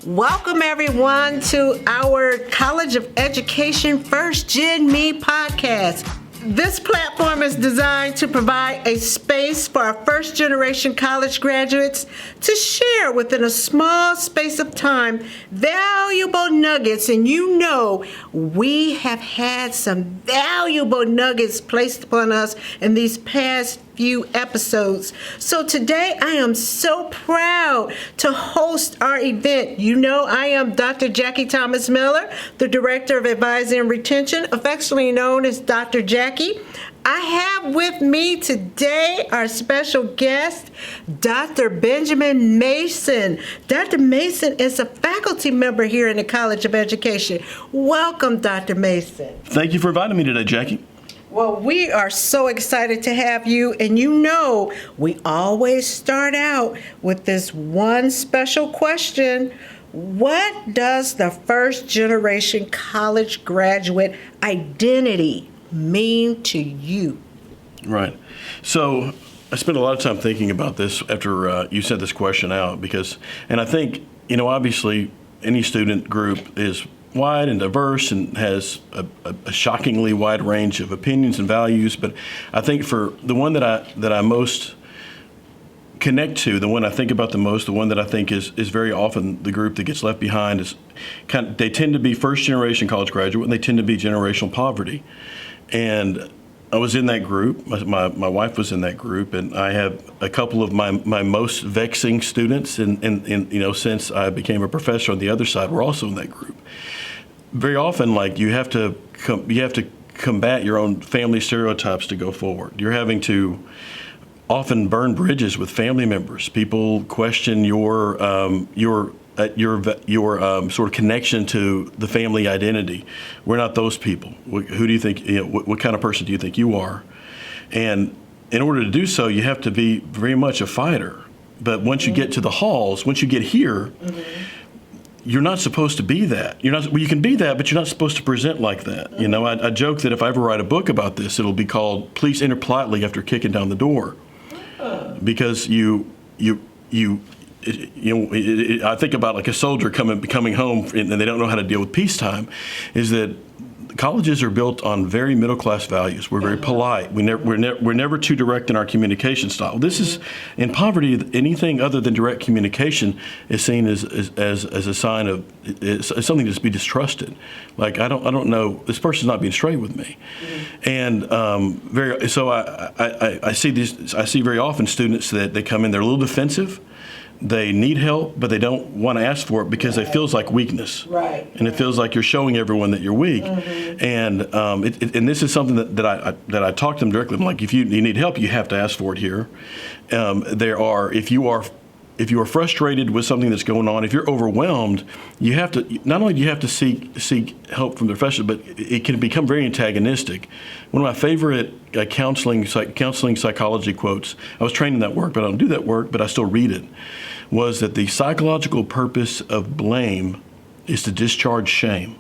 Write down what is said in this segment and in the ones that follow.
Welcome, everyone, to our College of Education First Gen Me podcast. This platform is designed to provide a space for our first-generation college graduates to share within a small space of time valuable nuggets. And you know, we have had some valuable nuggets placed upon us in these past few episodes. So today I am so proud to host our event. You know, I am Dr. Jackie Thomas Miller, the Director of Advising and Retention, affectionately known as Dr. Jackie. I have with me today our special guest, Dr. Benjamin Mason. Dr. Mason is a faculty member here in the College of Education. Welcome, Dr. Mason. Thank you for inviting me today, Jackie. Well, we are so excited to have you, and you know we always start out with this one special question. What does the first generation college graduate identity mean to you? Right. So I spent a lot of time thinking about this after you sent this question out and I think, obviously any student group is wide and diverse and has a shockingly wide range of opinions and values. But I think for the one that I most connect to, the one I think about the most, the one that I think is very often the group that gets left behind is they tend to be first generation college graduate, and they tend to be generational poverty. And I was in that group. My wife was in that group, and I have a couple of my most vexing students, and since I became a professor on the other side, we're also in that group. Very often, you have to combat your own family stereotypes to go forward. You're having to often burn bridges with family members. People question your sort of connection to the family identity. We're not those people. Who do you think? What kind of person do you think you are? And in order to do so, you have to be very much a fighter. But once you get to the halls, once you get here, you're not supposed to be that. You can be that, but you're not supposed to present like that. I joke that if I ever write a book about this, it'll be called "Please Enter Politely After Kicking Down the Door," because I think about like a soldier coming home and they don't know how to deal with peacetime. Is that colleges are built on very middle class values. We're very polite. We're never too direct in our communication style. This is in poverty. Anything other than direct communication is seen as a sign of something to be distrusted. Like I don't know, this person's not being straight with me, and I see very often students that they come in, they're a little defensive. They need help, but they don't want to ask for it because it feels like weakness. Right. And it feels like you're showing everyone that you're weak. And and this is something that I talk to them directly. I'm like, if you need help, you have to ask for it here. If you are frustrated with something that's going on, if you're overwhelmed, you have to not only do you have to seek help from the professional, but it can become very antagonistic. One of my favorite counseling psychology quotes, I was trained in that work, but I don't do that work, but I still read it, was that the psychological purpose of blame is to discharge shame.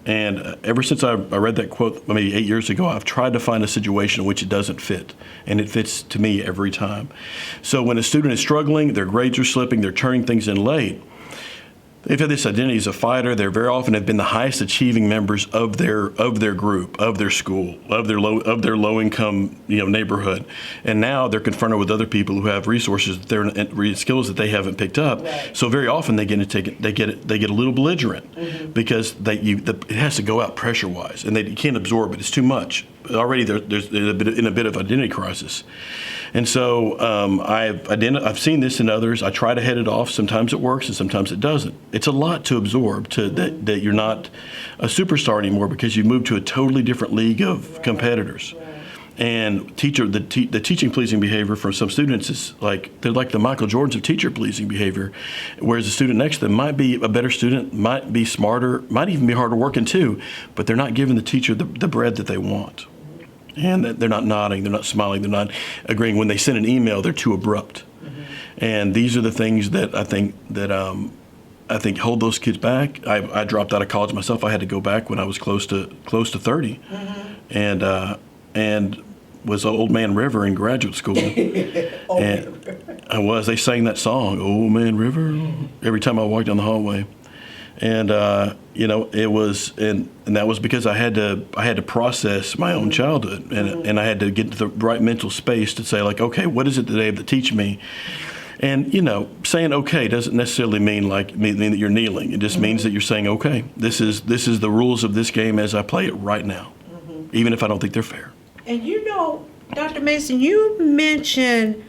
And ever since I read that quote maybe 8 years ago, I've tried to find a situation in which it doesn't fit. And it fits to me every time. So when a student is struggling, their grades are slipping, they're turning things in late, they've had this identity as a fighter. They very often have been the highest achieving members of their group, of their school, of their low income neighborhood, and now they're confronted with other people who have resources, skills that they haven't picked up. Right. So very often they get a little belligerent because it has to go out pressure wise, and they can't absorb it. It's too much. Already there's in a bit of identity crisis. And so I've seen this in others. I try to head it off. Sometimes it works and sometimes it doesn't. It's a lot to absorb that you're not a superstar anymore because you've moved to a totally different league of competitors. And the teaching pleasing behavior for some students is they're like the Michael Jordans of teacher pleasing behavior, whereas the student next to them might be a better student, might be smarter, might even be harder working too, but they're not giving the teacher the bread that they want. And they're not nodding, they're not smiling, they're not agreeing. When they send an email, they're too abrupt. And these are the things that I think hold those kids back. I dropped out of college myself. I had to go back when I was close to 30, and was Old Man River in graduate school. And I was. They sang that song, Old Man River, every time I walked down the hallway. And it was, and that was because I had to process my own childhood, and I had to get to the right mental space to say, like, okay, what is it that they have to teach me? And saying okay doesn't necessarily mean that you're kneeling. It just means that you're saying, okay, this is the rules of this game as I play it right now, even if I don't think they're fair. And Dr. Mason, you mentioned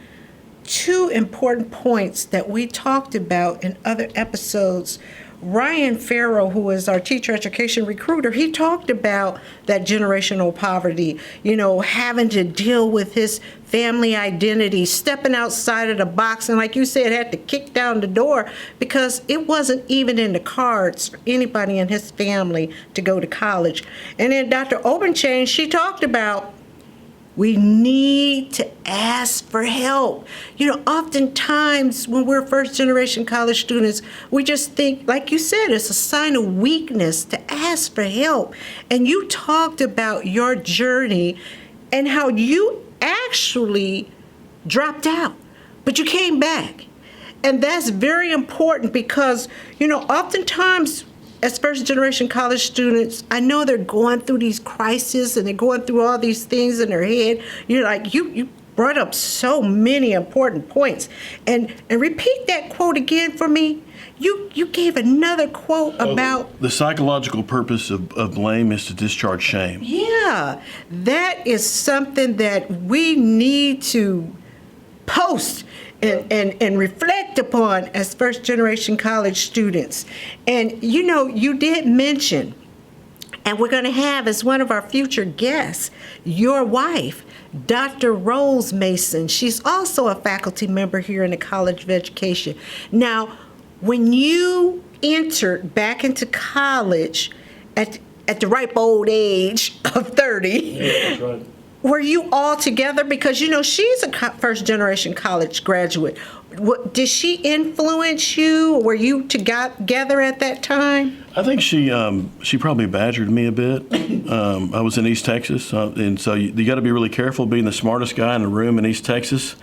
two important points that we talked about in other episodes. Ryan Farrow, who is our teacher education recruiter, he talked about that generational poverty, having to deal with his family identity, stepping outside of the box, and like you said, had to kick down the door because it wasn't even in the cards for anybody in his family to go to college. And then Dr. Obenchain, she talked about we need to ask for help. Oftentimes when we're first generation college students, we just think, like you said, it's a sign of weakness to ask for help. And you talked about your journey and how you actually dropped out, but you came back. And that's very important because, oftentimes as first generation college students, I know they're going through these crises and they're going through all these things in their head. You brought up so many important points. And repeat that quote again for me. You gave another quote about the psychological purpose of blame is to discharge shame. Yeah, that is something that we need to post and reflect upon as first generation college students. And you did mention, and we're going to have as one of our future guests, your wife, Dr. Rose Mason. She's also a faculty member here in the College of Education. Now, when you entered back into college at the ripe old age of 30, yeah, that's right. Were you all together? Because, she's a first-generation college graduate. Did she influence you? Were you together at that time? I think she probably badgered me a bit. I was in East Texas, and so you got to be really careful. Being the smartest guy in the room in East Texas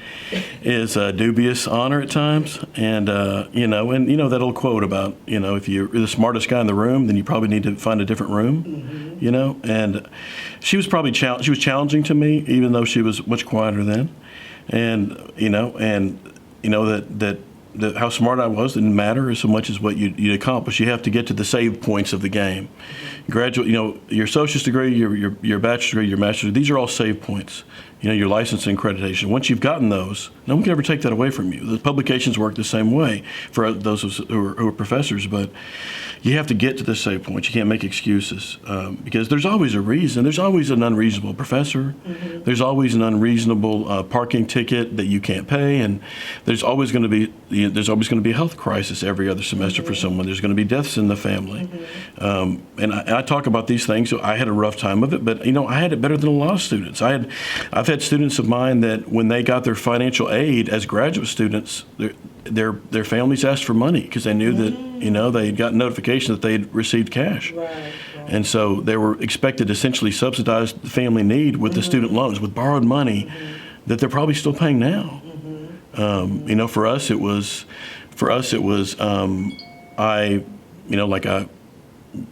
is a dubious honor at times. And that old quote about if you're the smartest guy in the room, then you probably need to find a different room. And she was probably she was challenging to me, even though she was much quieter then. And that how smart I was didn't matter so much as what you'd accomplish. You have to get to the save points of the game. Graduate, your associate's degree, your bachelor's degree, your master's degree, these are all save points. Your license and accreditation. Once you've gotten those, no one can ever take that away from you. The publications work the same way for those who are professors, but you have to get to the save points. You can't make excuses because there's always a reason. There's always an unreasonable professor. There's always an unreasonable parking ticket that you can't pay, and there's always going to be a health crisis every other semester for someone. There's going to be deaths in the family, and I talk about these things. So I had a rough time of it, but I had it better than a lot of students. I've had students of mine that when they got their financial aid as graduate students, their families asked for money because they knew that they had gotten notification that they had received cash. Right. And so they were expected to essentially subsidize the family need with the student loans, with borrowed money that they're probably still paying now. For us it was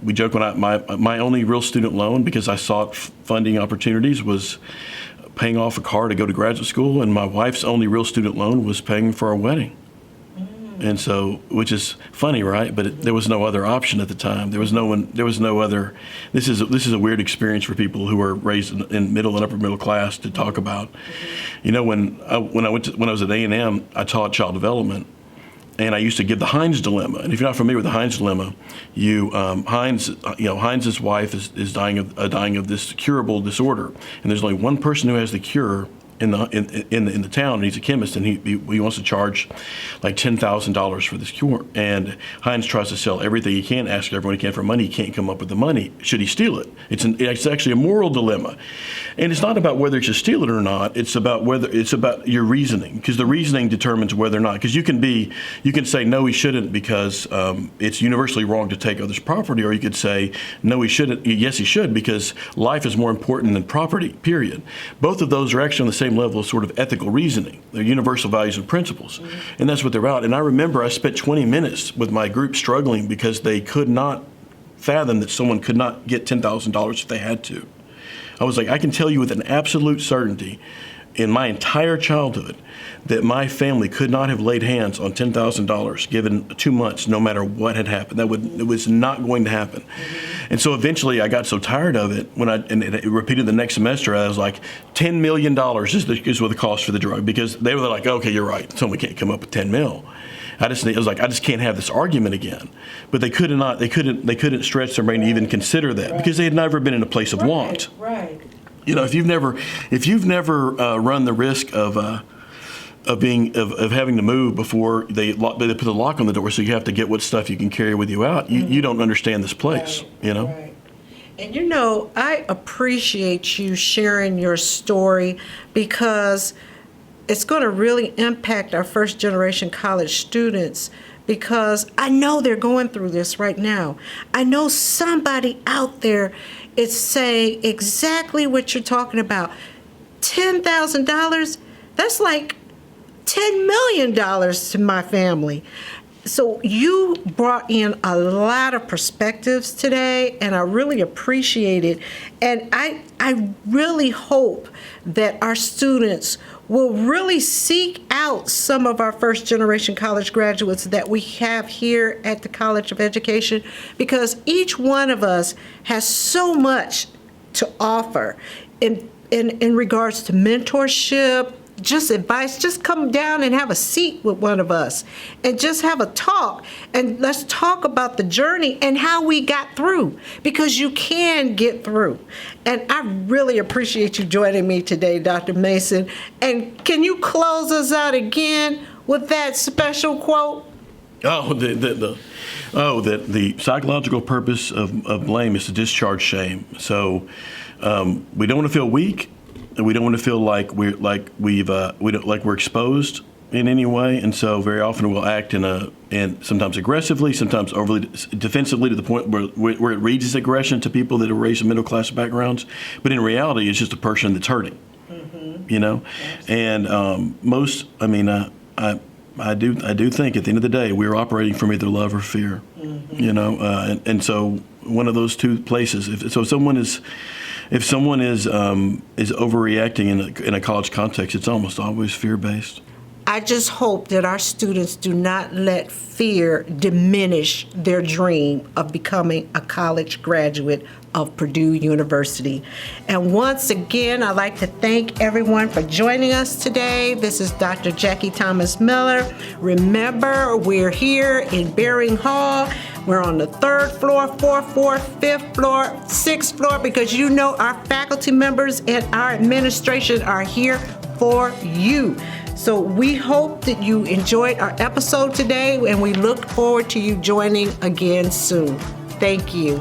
we joke when my only real student loan, because I sought funding opportunities, was paying off a car to go to graduate school, and my wife's only real student loan was paying for our wedding. And so, which is funny, right? But there was no other option at the time. There was no other. This is a weird experience for people who are raised in middle and upper middle class to talk about. When I was at A&M, I taught child development, and I used to give the Heinz dilemma. And if you're not familiar with the Heinz dilemma, Heinz's wife is dying of this curable disorder, and there's only one person who has the cure, in the town, and he's a chemist, and he wants to charge like $10,000 for this cure. And Heinz tries to sell everything he can, ask everyone he can for money. He can't come up with the money. Should he steal it? It's actually a moral dilemma, and it's not about whether he should steal it or not. It's about your reasoning, because the reasoning determines whether or not. Because you can say no, he shouldn't because it's universally wrong to take others' property, or you could say no, he shouldn't. Yes, he should, because life is more important than property. Period. Both of those are actually on the same level of sort of ethical reasoning. They're universal values and principles, and that's what they're about. And I remember I spent 20 minutes with my group struggling because they could not fathom that someone could not get $10,000 if they had to. I was like, I can tell you with an absolute certainty in my entire childhood that my family could not have laid hands on $10,000 given 2 months, no matter what had happened. It was not going to happen. And so eventually I got so tired of it and it repeated the next semester. I was like, $10 million is what the cost for the drug, because they were like, okay, you're right. So we can't come up with 10 mil. I was like, I just can't have this argument again. But they couldn't stretch their brain to even consider that, because they had never been in a place of want. Right. You know, if you've never run the risk of having to move before they put the lock on the door, so you have to get what stuff you can carry with you out, you don't understand this place. Right. You know. Right. And you know, I appreciate you sharing your story, because it's going to really impact our first generation college students, because I know they're going through this right now. I know somebody out there is saying exactly what you're talking about. $10,000, that's like $10 million to my family. So you brought in a lot of perspectives today, and I really appreciate it. And I really hope that our students will really seek out some of our first generation college graduates that we have here at the College of Education, because each one of us has so much to offer in regards to mentorship, just advice. Just come down and have a seat with one of us and just have a talk, and let's talk about the journey and how we got through, because you can get through. And I really appreciate you joining me today, Dr. Mason. And can you close us out again with that special quote? Oh, that the psychological purpose of blame is to discharge shame. So we don't want to feel weak. We don't want to feel like we're exposed in any way, and so very often we'll act in sometimes aggressively, sometimes overly defensively, to the point where it reads as aggression to people that are raised in middle class backgrounds. But in reality, it's just a person that's hurting. You know, and I do think at the end of the day we're operating from either love or fear. You know, and so one of those two places. If someone is overreacting in a college context, it's almost always fear-based. I just hope that our students do not let fear diminish their dream of becoming a college graduate of Purdue University. And once again, I'd like to thank everyone for joining us today. This is Dr. Jackie Thomas Miller. Remember, we're here in Bering Hall. We're on the 3rd floor, 4th floor, 5th floor, 6th floor, because you know our faculty members and our administration are here for you. So we hope that you enjoyed our episode today, and we look forward to you joining again soon. Thank you.